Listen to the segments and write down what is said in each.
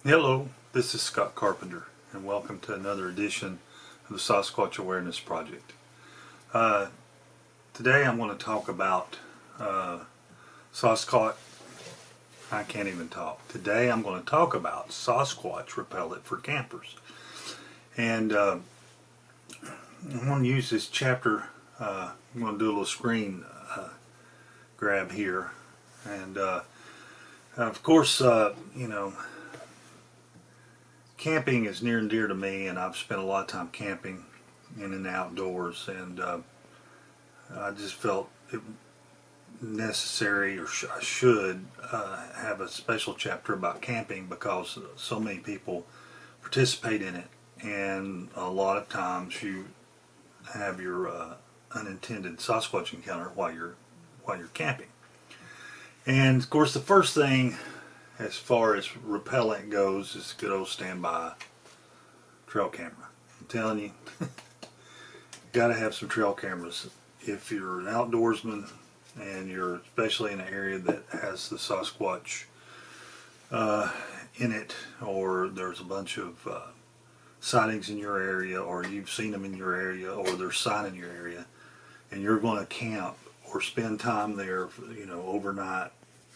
Hello, this is Scott Carpenter, and welcome to another edition of the Sasquatch Awareness Project. Today I'm going to talk about Sasquatch. I can't even talk. Today I'm going to talk about Sasquatch repellent for campers. And I'm going to use this chapter. I'm going to do a little screen grab here. And of course, you know, camping is near and dear to me, and I've spent a lot of time camping in the outdoors, and I just felt it necessary, or I should have a special chapter about camping because so many people participate in it, and a lot of times you have your unintended Sasquatch encounter while you're camping. And of course, the first thing as far as repellent goes is good old standby trail camera. I'm telling you, you gotta have some trail cameras if you're an outdoorsman and you're especially in an area that has the Sasquatch in it, or there's a bunch of sightings in your area, or you've seen them in your area, or there's sign in your area, and you're going to camp or spend time there, you know, overnight.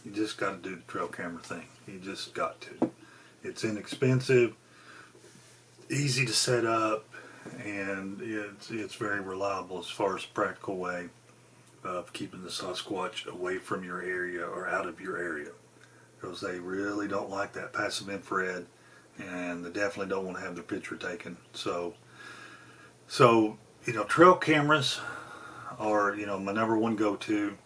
You just got to do the trail camera thing. You just got to. It's inexpensive, easy to set up, and it's very reliable as far as a practical way of keeping the Sasquatch away from your area or out of your area, because they really don't like that passive infrared, and they definitely don't want to have their picture taken. So you know, trail cameras are, you know, my number one go-to.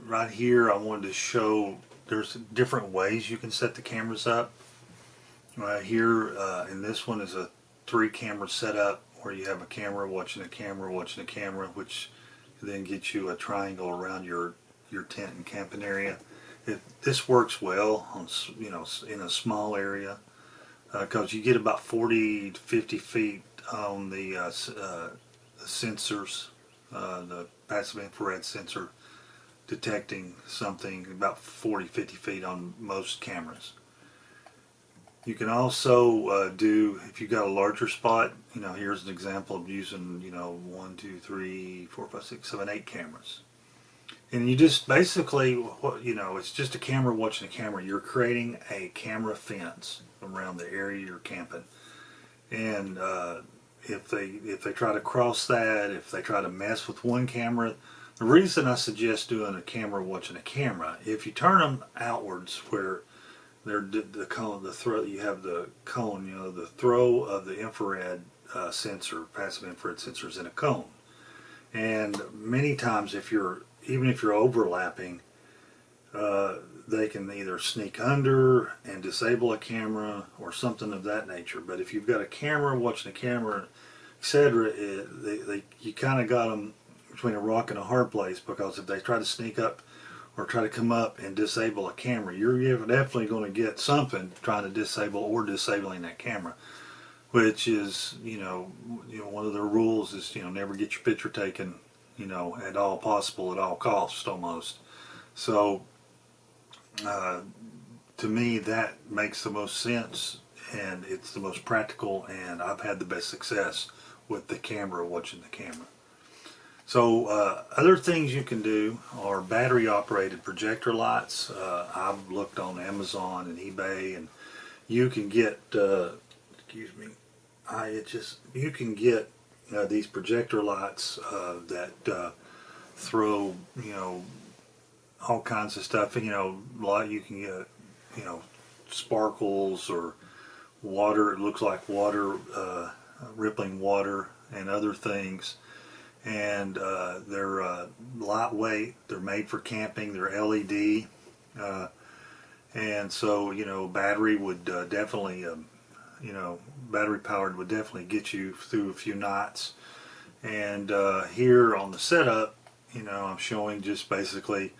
Right here I wanted to show there's different ways you can set the cameras up. Right here in this one is a 3-camera setup where you have a camera watching a camera watching a camera, which then gets you a triangle around your tent and camping area. This works well on, you know, in a small area because you get about 40 to 50 feet on the sensors, the passive infrared sensor detecting something, about 40-50 feet on most cameras. You can also do, if you've got a larger spot, you know, here's an example of using, you know, 1, 2, 3, 4, 5, 6, 7, 8 cameras. And you just basically, you know, it's just a camera watching a camera. You're creating a camera fence around the area you're camping. And if they try to cross that, if they try to mess with one camera, the reason I suggest doing a camera watching a camera, if you turn them outwards where they're the cone, the throw, you have the cone, you know, the throw of the infrared sensor, passive infrared sensor is in a cone. And many times even if you're overlapping, they can either sneak under and disable a camera or something of that nature. But if you've got a camera watching a camera, etc., you kind of got them between a rock and a hard place, because if they try to sneak up or try to come up and disable a camera, you're definitely going to get something trying to disable or disabling that camera, which is, you know, one of their rules is, you know, never get your picture taken, you know, at all possible, at all costs almost. So to me that makes the most sense, and it's the most practical, and I've had the best success with the camera watching the camera. So other things you can do are battery operated projector lights. I've looked on Amazon and eBay, and you can get excuse me, you can get these projector lights that throw, you know, all kinds of stuff. You know, you can get, you know, sparkles or water. It looks like water, rippling water, and other things. And they're lightweight. They're made for camping. They're LED, and so, you know, battery would definitely, you know, battery powered would definitely get you through a few nights. And here on the setup, you know, I'm showing just basically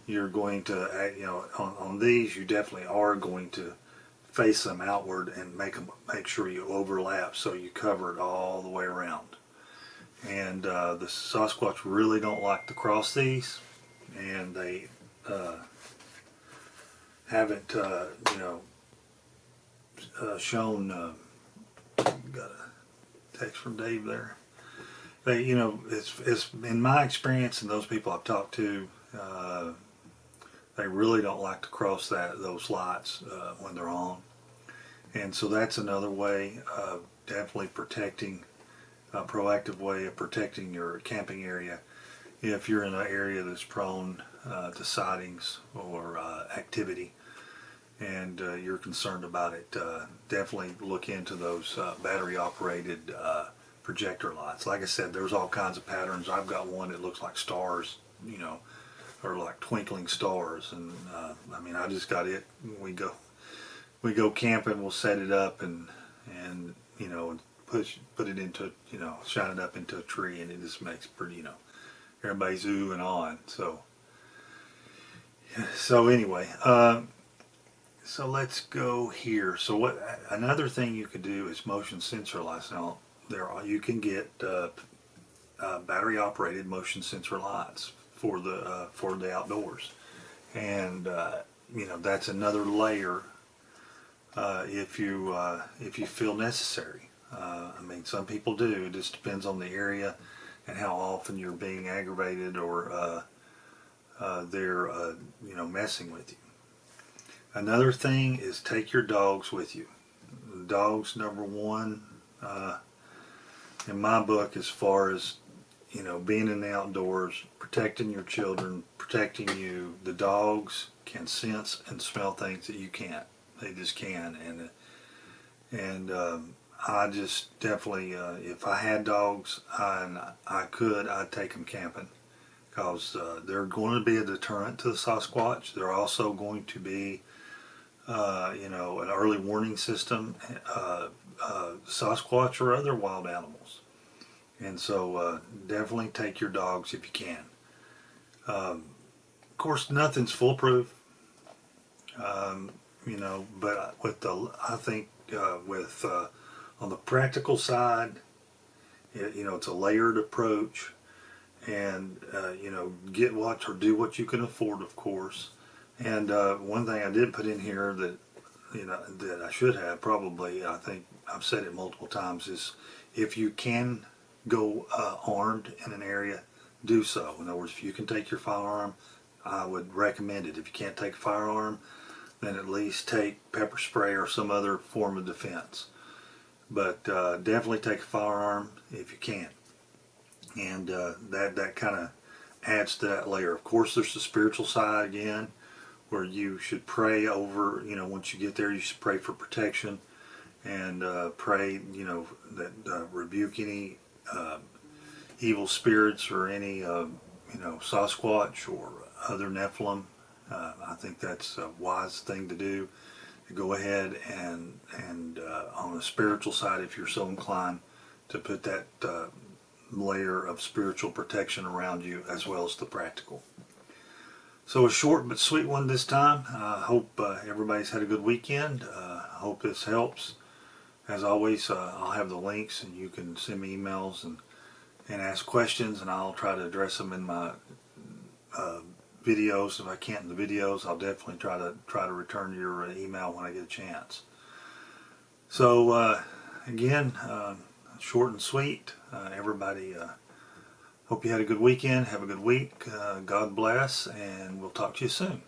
you're going to, you know, on these you definitely are going to face them outward and make sure you overlap so you cover it all the way around. And the Sasquatch really don't like to cross these, and they haven't, you know, shown. Got a text from Dave there. They, you know, it's in my experience and those people I've talked to, they really don't like to cross those lights when they're on, and so that's another way of definitely protecting. A proactive way of protecting your camping area if you're in an area that's prone to sightings or activity, and you're concerned about it. Definitely look into those battery operated projector lights. Like I said, there's all kinds of patterns. I've got one that looks like stars, you know, or like twinkling stars, and I mean, I just got it. We go camping, we'll set it up and you know, put it into, you know, shine it up into a tree, and it just makes pretty, you know, everybody's oohing on. So anyway, so let's go here. So what another thing you could do is motion sensor lights. Now you can get battery operated motion sensor lights for the outdoors, and you know, that's another layer if you feel necessary. I mean, some people do. It just depends on the area and how often you're being aggravated or they're you know, messing with you. Another thing is take your dogs with you. Dogs, number one, in my book, as far as, you know, being in the outdoors, protecting your children, protecting you. The dogs can sense and smell things that you can't. They just can, and I just definitely, if I had dogs and I'd take them camping, because they're going to be a deterrent to the Sasquatch. They're also going to be, you know, an early warning system, Sasquatch or other wild animals. And so definitely take your dogs if you can. Of course, nothing's foolproof, you know, but I think with on the practical side, you know, it's a layered approach, and you know, get what or do what you can afford, of course. And one thing I did put in here that, you know, that I should have probably, I think I've said it multiple times, is if you can go armed in an area, do so. In other words, if you can take your firearm, I would recommend it. If you can't take a firearm, then at least take pepper spray or some other form of defense. But definitely take a firearm if you can, and that kind of adds to that layer. Of course, there's the spiritual side again, where you should pray over, you know, once you get there, you should pray for protection, and pray, you know, that rebuke any evil spirits or any you know, Sasquatch or other Nephilim. I think that's a wise thing to do. To go ahead and on the spiritual side, if you're so inclined, to put that layer of spiritual protection around you, as well as the practical. So a short but sweet one this time. I hope everybody's had a good weekend. I hope this helps. As always, I'll have the links, and you can send me emails and ask questions, and I'll try to address them in my videos. If I can't in the videos, I'll definitely try to return your email when I get a chance. So again, short and sweet. Everybody, Hope you had a good weekend. Have a good week. God bless, and we'll talk to you soon.